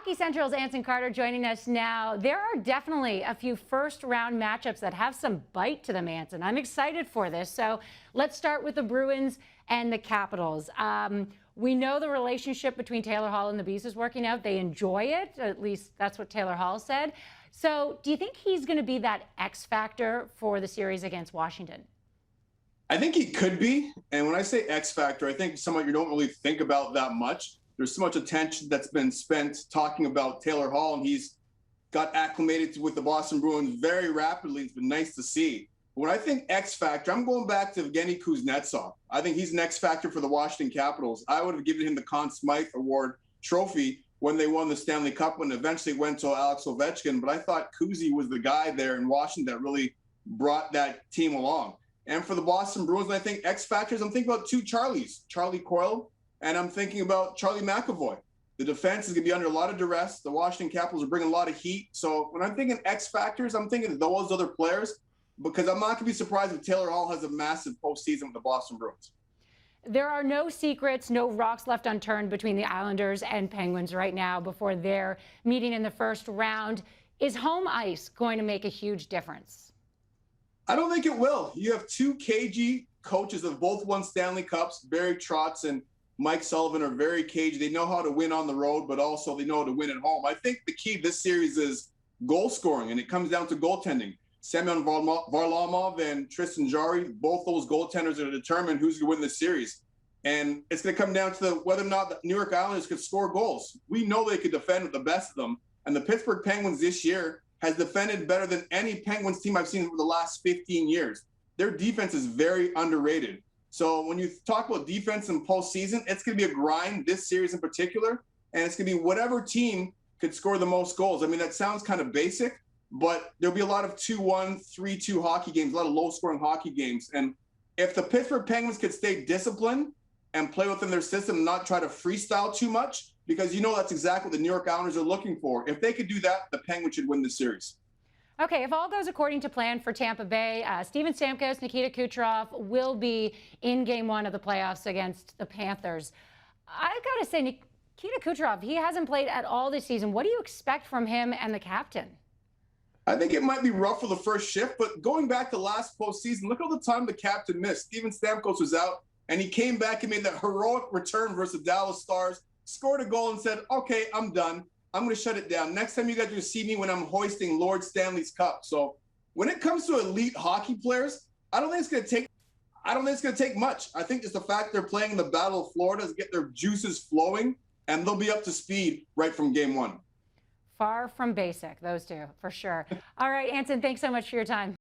Hockey Central's Anson Carter joining us now. There are definitely a few first-round matchups that have some bite to them, Anson. I'm excited for this. So let's start with the Bruins and the Capitals. We know the relationship between Taylor Hall and the Bees is working out. They enjoy it. At least that's what Taylor Hall said. So do you think he's going to be that X factor for the series against Washington? I think he could be. And when I say X factor, I think someone you don't really think about that much. There's so much attention that's been spent talking about Taylor Hall, and he's got acclimated with the Boston Bruins very rapidly. It's been nice to see. But when I think X factor, I'm going back to Evgeny Kuznetsov. I think he's an X factor for the Washington Capitals. I would have given him the Conn Smythe Award trophy when they won the Stanley Cup, when eventually went to Alex Ovechkin. But I thought Kuzi was the guy there in Washington that really brought that team along. And for the Boston Bruins, when I think X factors, I'm thinking about two Charlies, Charlie Coyle, and I'm thinking about Charlie McAvoy. The defense is going to be under a lot of duress. The Washington Capitals are bringing a lot of heat. So when I'm thinking X factors, I'm thinking those other players, because I'm not going to be surprised if Taylor Hall has a massive postseason with the Boston Bruins. There are no secrets, no rocks left unturned between the Islanders and Penguins right now before their meeting in the first round. Is home ice going to make a huge difference? I don't think it will. You have two cagey coaches that both won Stanley Cups. Barry Trotz and Mike Sullivan are very cagey. They know how to win on the road, but also they know how to win at home. I think the key to this series is goal scoring, and it comes down to goaltending. Semyon Varlamov and Tristan Jarry, both those goaltenders are to determine who's going to win the series. And it's going to come down to whether or not the New York Islanders could score goals. We know they could defend with the best of them. And the Pittsburgh Penguins this year has defended better than any Penguins team I've seen over the last 15 years. Their defense is very underrated. So when you talk about defense in postseason, it's going to be a grind this series in particular. And it's going to be whatever team could score the most goals. I mean, that sounds kind of basic, but there'll be a lot of 2-1, 3-2 hockey games, a lot of low-scoring hockey games. And if the Pittsburgh Penguins could stay disciplined and play within their system and not try to freestyle too much, because you know that's exactly what the New York Islanders are looking for. If they could do that, the Penguins should win the series. Okay, if all goes according to plan for Tampa Bay, Steven Stamkos, Nikita Kucherov will be in Game 1 of the playoffs against the Panthers. I got to say, Nikita Kucherov, he hasn't played at all this season. What do you expect from him and the captain? I think it might be rough for the first shift, but going back to last postseason, look at all the time the captain missed. Steven Stamkos was out, and he came back and made that heroic return versus the Dallas Stars, scored a goal and said, okay, I'm done. I'm going to shut it down. Next time you guys will see me when I'm hoisting Lord Stanley's Cup. So when it comes to elite hockey players, I don't think it's going to take much. I think just the fact they're playing the Battle of Florida is get their juices flowing, and they'll be up to speed right from Game 1. Far from basic, those two, for sure. All right, Anson, thanks so much for your time.